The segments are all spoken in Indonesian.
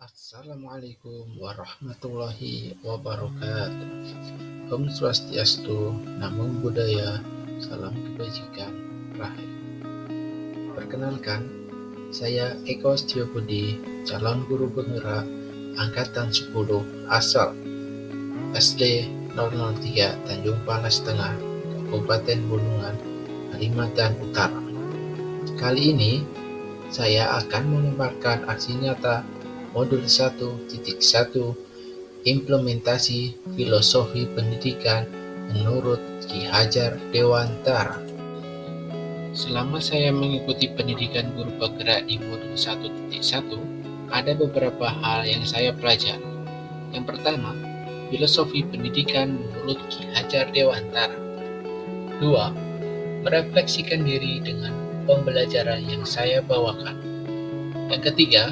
Assalamualaikum warahmatullahi wabarakatuh. Om Swastiastu, Namo Buddhaya, Salam Kebajikan, Rahayu. Perkenalkan, saya Eko Setiobudi, calon guru penggerak Angkatan 10 asal SD 003 Tanjung Palas Tengah, Kabupaten Bulungan, Kalimantan Utara. Kali ini, saya akan memaparkan aksi nyata Modul 1.1 Implementasi Filosofi Pendidikan menurut Ki Hajar Dewantara. Selama saya mengikuti pendidikan guru penggerak di Modul 1.1, ada beberapa hal yang saya pelajari. Yang pertama, filosofi pendidikan menurut Ki Hajar Dewantara. 2. Merefleksikan diri dengan pembelajaran yang saya bawakan. Yang ketiga,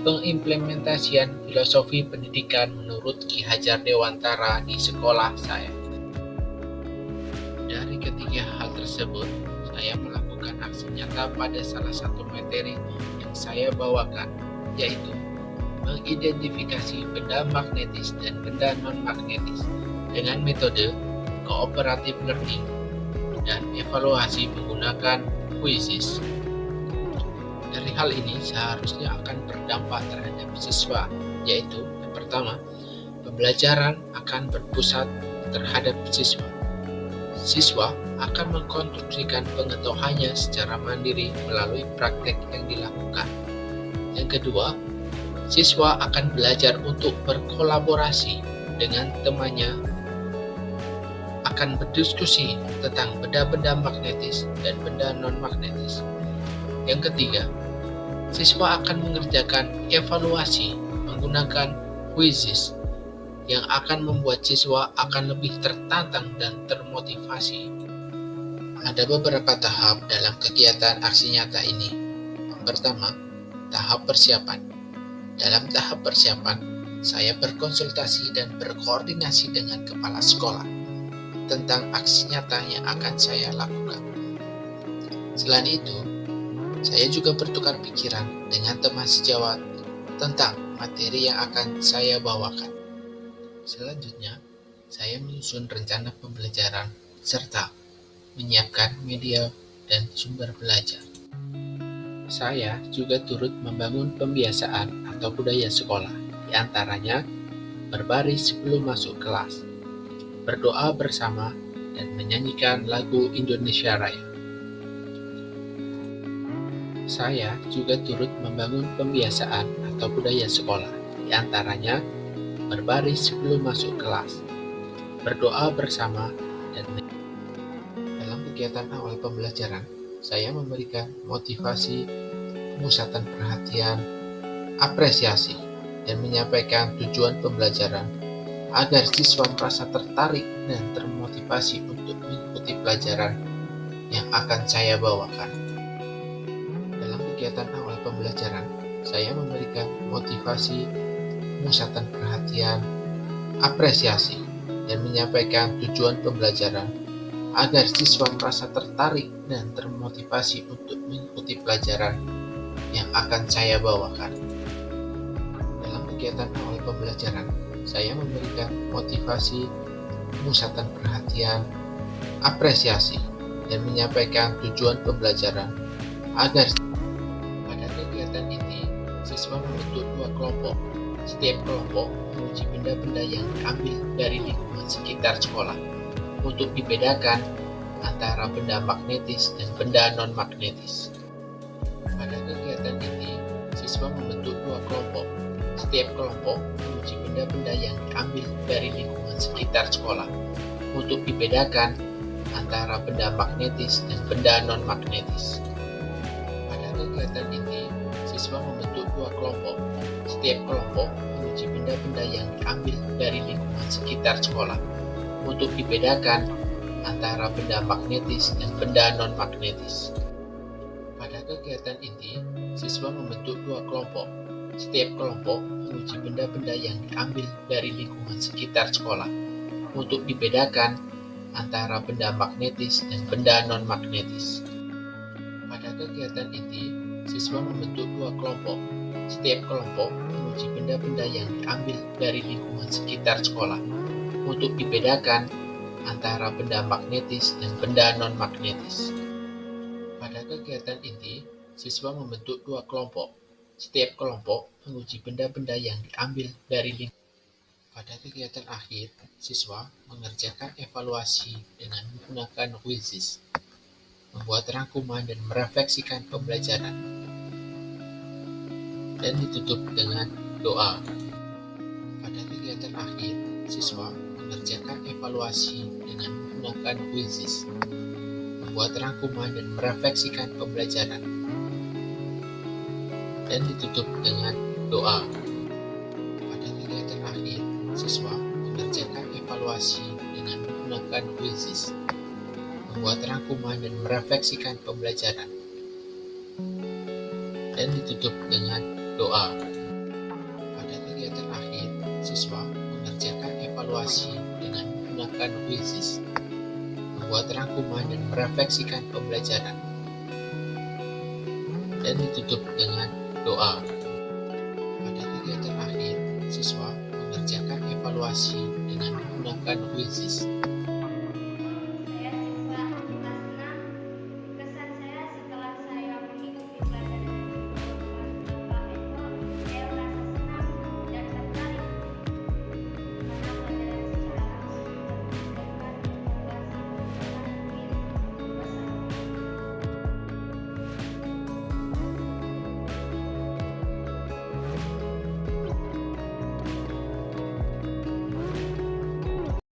pengimplementasian filosofi pendidikan menurut Ki Hajar Dewantara di sekolah saya. Dari ketiga hal tersebut, saya melakukan aksi nyata pada salah satu materi yang saya bawakan, yaitu mengidentifikasi benda magnetis dan benda non-magnetis dengan metode cooperative learning dan evaluasi menggunakan quizzes. Dari hal ini seharusnya akan berdampak terhadap siswa, yaitu yang pertama, pembelajaran akan berpusat terhadap siswa. Siswa akan mengkonstruksikan pengetahuannya secara mandiri melalui praktek yang dilakukan. Yang kedua, siswa akan belajar untuk berkolaborasi dengan temannya, akan berdiskusi tentang benda-benda magnetis dan benda non-magnetis. Yang ketiga, siswa akan mengerjakan evaluasi menggunakan quizzes yang akan membuat siswa akan lebih tertantang dan termotivasi. Ada beberapa tahap dalam kegiatan aksi nyata ini. Yang pertama, tahap persiapan. Dalam tahap persiapan, saya berkonsultasi dan berkoordinasi dengan kepala sekolah tentang aksi nyata yang akan saya lakukan. Selain itu, saya juga bertukar pikiran dengan teman sejawat tentang materi yang akan saya bawakan. Selanjutnya, saya menyusun rencana pembelajaran serta menyiapkan media dan sumber belajar. Saya juga turut membangun pembiasaan atau budaya sekolah, di antaranya berbaris sebelum masuk kelas, berdoa bersama, dan menyanyikan lagu Indonesia Raya. Saya juga turut membangun pembiasaan atau budaya sekolah, di antaranya berbaris sebelum masuk kelas, berdoa bersama, dan dalam kegiatan awal pembelajaran, saya memberikan motivasi, pemusatan perhatian, apresiasi, dan menyampaikan tujuan pembelajaran agar siswa merasa tertarik dan termotivasi untuk mengikuti pelajaran yang akan saya bawakan. Kegiatan awal pembelajaran, saya memberikan motivasi, pemusatan perhatian, apresiasi, dan menyampaikan tujuan pembelajaran agar siswa merasa tertarik dan termotivasi untuk mengikuti pelajaran yang akan saya bawakan. Dalam kegiatan awal pembelajaran, saya memberikan motivasi, pemusatan perhatian, apresiasi, dan menyampaikan tujuan pembelajaran agar kegiatan inti, siswa membentuk 2 kelompok. Setiap kelompok menguji benda-benda yang diambil dari lingkungan sekitar sekolah untuk dibedakan antara benda magnetis dan benda non-magnetis. Pada kegiatan inti, siswa membentuk 2 kelompok. Setiap kelompok menguji benda-benda yang diambil dari lingkungan sekitar sekolah untuk dibedakan antara benda magnetis dan benda non-magnetis. Kegiatan inti, siswa membentuk 2 kelompok. Setiap kelompok menguji benda-benda yang diambil dari lingkungan sekitar sekolah untuk dibedakan antara benda magnetis dan benda non-magnetis. Pada kegiatan inti, siswa membentuk 2 kelompok. Setiap kelompok menguji benda-benda yang diambil dari lingkungan sekitar sekolah untuk dibedakan antara benda magnetis dan benda non-magnetis. Pada kegiatan inti, siswa membentuk 2 kelompok. Setiap kelompok menguji benda-benda yang diambil dari lingkungan sekitar sekolah untuk dibedakan antara benda magnetis dan benda non-magnetis. Pada kegiatan inti, siswa membentuk 2 kelompok. Setiap kelompok menguji benda-benda yang diambil dari lingkungan. Pada kegiatan akhir, siswa mengerjakan evaluasi dengan menggunakan quizzes, membuat rangkuman dan merefleksikan pembelajaran, dan ditutup dengan doa. Pada kegiatan akhir, siswa mengerjakan evaluasi dengan menggunakan quizzes, membuat rangkuman dan merefleksikan pembelajaran, dan ditutup dengan doa. Pada kegiatan akhir, siswa mengerjakan evaluasi dengan menggunakan quizzes, membuat rangkuman dan merefleksikan pembelajaran, dan ditutup dengan doa. Pada kegiatan akhir, siswa mengerjakan evaluasi dengan menggunakan quizzes, membuat rangkuman dan merefleksikan pembelajaran, dan ditutup dengan doa. Pada kegiatan akhir, siswa mengerjakan evaluasi dengan menggunakan quizzes,